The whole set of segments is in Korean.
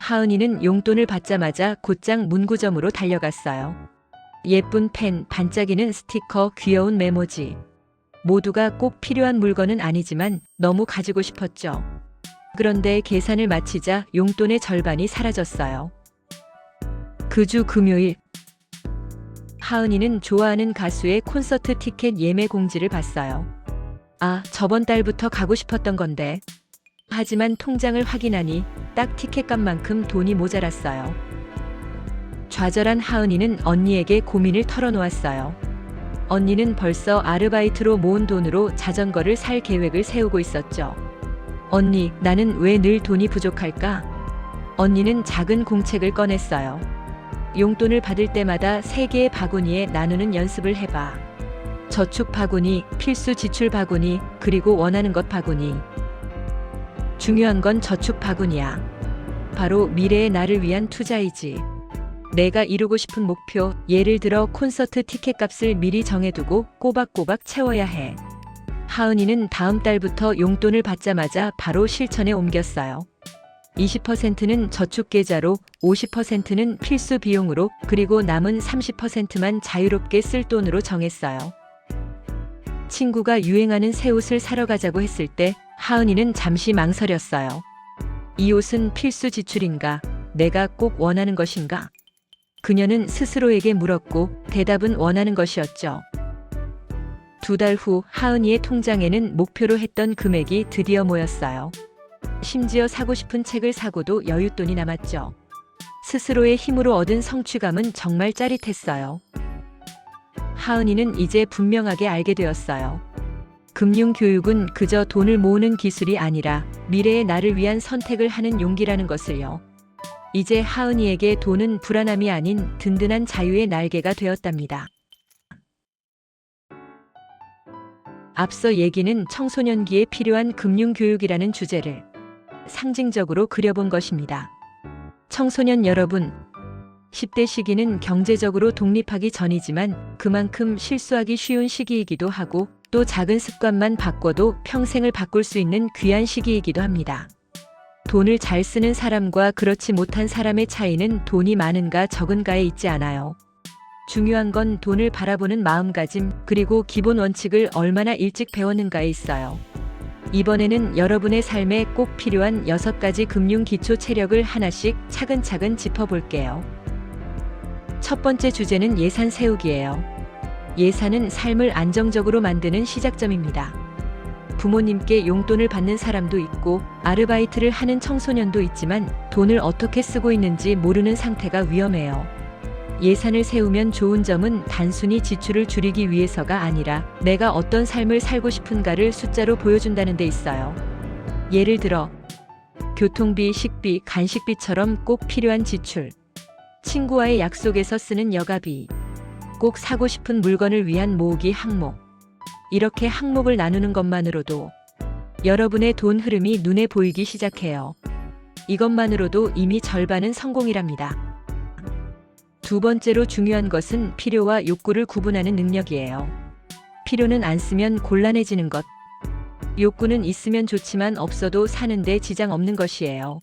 하은이는 용돈을 받자마자 곧장 문구점으로 달려갔어요. 예쁜 펜, 반짝이는 스티커, 귀여운 메모지. 모두가 꼭 필요한 물건은 아니지만 너무 가지고 싶었죠. 그런데 계산을 마치자 용돈의 절반이 사라졌어요. 그 주 금요일, 하은이는 좋아하는 가수의 콘서트 티켓 예매 공지를 봤어요. 아, 저번 달부터 가고 싶었던 건데. 하지만 통장을 확인하니 딱 티켓값만큼 돈이 모자랐어요. 좌절한 하은이는 언니에게 고민을 털어놓았어요. 언니는 벌써 아르바이트로 모은 돈으로 자전거를 살 계획을 세우고 있었죠. 언니, 나는 왜 늘 돈이 부족할까? 언니는 작은 공책을 꺼냈어요. 용돈을 받을 때마다 3개의 바구니에 나누는 연습을 해봐. 저축 바구니, 필수 지출 바구니, 그리고 원하는 것 바구니. 중요한 건 저축 바구니야. 바로 미래의 나를 위한 투자이지. 내가 이루고 싶은 목표, 예를 들어 콘서트 티켓 값을 미리 정해두고 꼬박꼬박 채워야 해. 하은이는 다음 달부터 용돈을 받자마자 바로 실천에 옮겼어요. 20%는 저축 계좌로, 50%는 필수 비용으로, 그리고 남은 30%만 자유롭게 쓸 돈으로 정했어요. 친구가 유행하는 새 옷을 사러 가자고 했을 때 하은이는 잠시 망설였어요. 이 옷은 필수 지출인가? 내가 꼭 원하는 것인가? 그녀는 스스로에게 물었고 대답은 원하는 것이었죠. 2달 후 하은이의 통장에는 목표로 했던 금액이 드디어 모였어요. 심지어 사고 싶은 책을 사고도 여윳돈이 남았죠. 스스로의 힘으로 얻은 성취감은 정말 짜릿했어요. 하은이는 이제 분명하게 알게 되었어요. 금융교육은 그저 돈을 모으는 기술이 아니라 미래의 나를 위한 선택을 하는 용기라는 것을요. 이제 하은이에게 돈은 불안함이 아닌 든든한 자유의 날개가 되었답니다. 앞서 얘기는 청소년기에 필요한 금융교육이라는 주제를 상징적으로 그려본 것입니다. 청소년 여러분, 10대 시기는 경제적으로 독립하기 전이지만 그만큼 실수하기 쉬운 시기이기도 하고 또 작은 습관만 바꿔도 평생을 바꿀 수 있는 귀한 시기이기도 합니다. 돈을 잘 쓰는 사람과 그렇지 못한 사람의 차이는 돈이 많은가 적은가에 있지 않아요. 중요한 건 돈을 바라보는 마음가짐, 그리고 기본 원칙을 얼마나 일찍 배웠는가에 있어요. 이번에는 여러분의 삶에 꼭 필요한 6가지 금융 기초 체력을 하나씩 차근차근 짚어볼게요. 첫 번째 주제는 예산 세우기예요. 예산은 삶을 안정적으로 만드는 시작점입니다. 부모님께 용돈을 받는 사람도 있고 아르바이트를 하는 청소년도 있지만 돈을 어떻게 쓰고 있는지 모르는 상태가 위험해요. 예산을 세우면 좋은 점은 단순히 지출을 줄이기 위해서가 아니라 내가 어떤 삶을 살고 싶은가를 숫자로 보여준다는 데 있어요. 예를 들어 교통비, 식비, 간식비처럼 꼭 필요한 지출, 친구와의 약속에서 쓰는 여가비, 꼭 사고 싶은 물건을 위한 모으기 항목. 이렇게 항목을 나누는 것만으로도 여러분의 돈 흐름이 눈에 보이기 시작해요. 이것만으로도 이미 절반은 성공이랍니다. 두 번째로 중요한 것은 필요와 욕구를 구분하는 능력이에요. 필요는 안 쓰면 곤란해지는 것. 욕구는 있으면 좋지만 없어도 사는데 지장 없는 것이에요.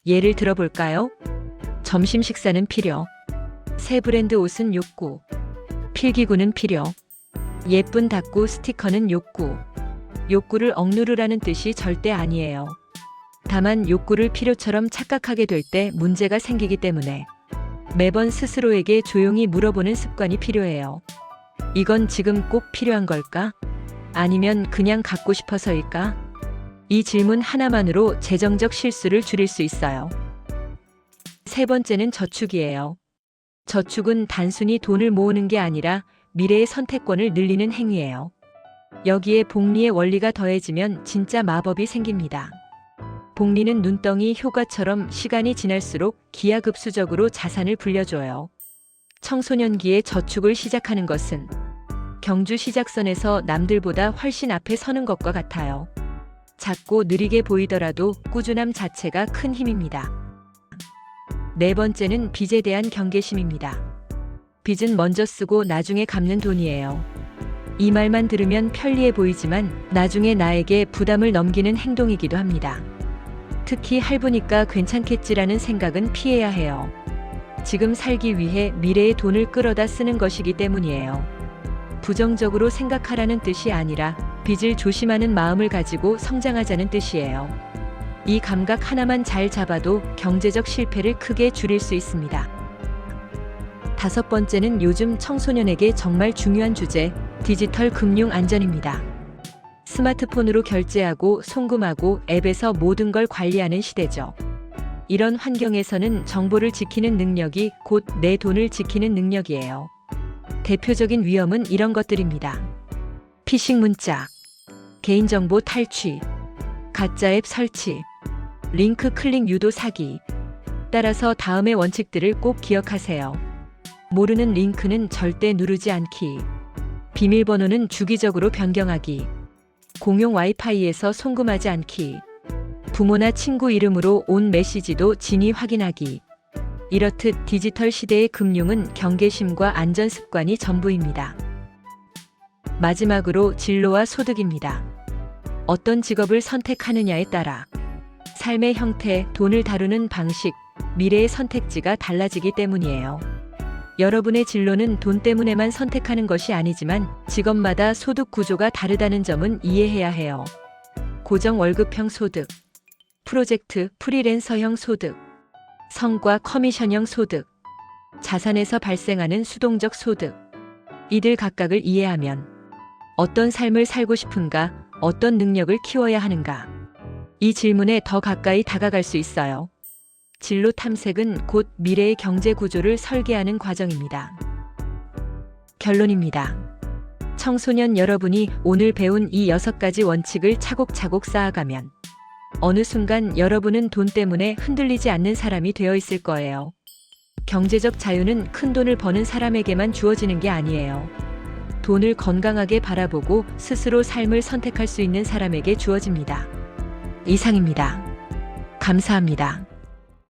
예를 들어볼까요? 점심 식사는 필요. 새 브랜드 옷은 욕구. 필기구는 필요. 예쁜 닭구 스티커는 욕구. 욕구를 억누르라는 뜻이 절대 아니에요. 다만 욕구를 필요처럼 착각하게 될 때 문제가 생기기 때문에 매번 스스로에게 조용히 물어보는 습관이 필요해요. 이건 지금 꼭 필요한 걸까? 아니면 그냥 갖고 싶어서일까? 이 질문 하나만으로 재정적 실수를 줄일 수 있어요. 세 번째는 저축이에요. 저축은 단순히 돈을 모으는 게 아니라 미래의 선택권을 늘리는 행위예요. 여기에 복리의 원리가 더해지면 진짜 마법이 생깁니다. 복리는 눈덩이 효과처럼 시간이 지날수록 기하급수적으로 자산을 불려줘요. 청소년기에 저축을 시작하는 것은 경주 시작선에서 남들보다 훨씬 앞에 서는 것과 같아요. 작고 느리게 보이더라도 꾸준함 자체가 큰 힘입니다. 네 번째는 빚에 대한 경계심입니다. 빚은 먼저 쓰고 나중에 갚는 돈이에요. 이 말만 들으면 편리해 보이지만 나중에 나에게 부담을 넘기는 행동이기도 합니다. 특히 할부니까 괜찮겠지라는 생각은 피해야 해요. 지금 살기 위해 미래의 돈을 끌어다 쓰는 것이기 때문이에요. 부정적으로 생각하라는 뜻이 아니라 빚을 조심하는 마음을 가지고 성장하자는 뜻이에요. 이 감각 하나만 잘 잡아도 경제적 실패를 크게 줄일 수 있습니다. 5번째는 요즘 청소년에게 정말 중요한 주제, 디지털 금융 안전입니다. 스마트폰으로 결제하고 송금하고 앱에서 모든 걸 관리하는 시대죠. 이런 환경에서는 정보를 지키는 능력이 곧 내 돈을 지키는 능력이에요. 대표적인 위험은 이런 것들입니다. 피싱 문자, 개인정보 탈취, 가짜 앱 설치, 링크 클릭 유도 사기. 따라서 다음의 원칙들을 꼭 기억하세요. 모르는 링크는 절대 누르지 않기. 비밀번호는 주기적으로 변경하기. 공용 와이파이에서 송금하지 않기. 부모나 친구 이름으로 온 메시지도 진위 확인하기. 이렇듯 디지털 시대의 금융은 경계심과 안전 습관이 전부입니다. 마지막으로 진로와 소득입니다. 어떤 직업을 선택하느냐에 따라 삶의 형태, 돈을 다루는 방식, 미래의 선택지가 달라지기 때문이에요. 여러분의 진로는 돈 때문에만 선택하는 것이 아니지만 직업마다 소득 구조가 다르다는 점은 이해해야 해요. 고정 월급형 소득, 프로젝트, 프리랜서형 소득, 성과 커미션형 소득, 자산에서 발생하는 수동적 소득. 이들 각각을 이해하면 어떤 삶을 살고 싶은가, 어떤 능력을 키워야 하는가, 이 질문에 더 가까이 다가갈 수 있어요. 진로 탐색은 곧 미래의 경제 구조를 설계하는 과정입니다. 결론입니다. 청소년 여러분이 오늘 배운 이 6가지 원칙을 차곡차곡 쌓아가면 어느 순간 여러분은 돈 때문에 흔들리지 않는 사람이 되어 있을 거예요. 경제적 자유는 큰 돈을 버는 사람에게만 주어지는 게 아니에요. 돈을 건강하게 바라보고 스스로 삶을 선택할 수 있는 사람에게 주어집니다. 이상입니다. 감사합니다.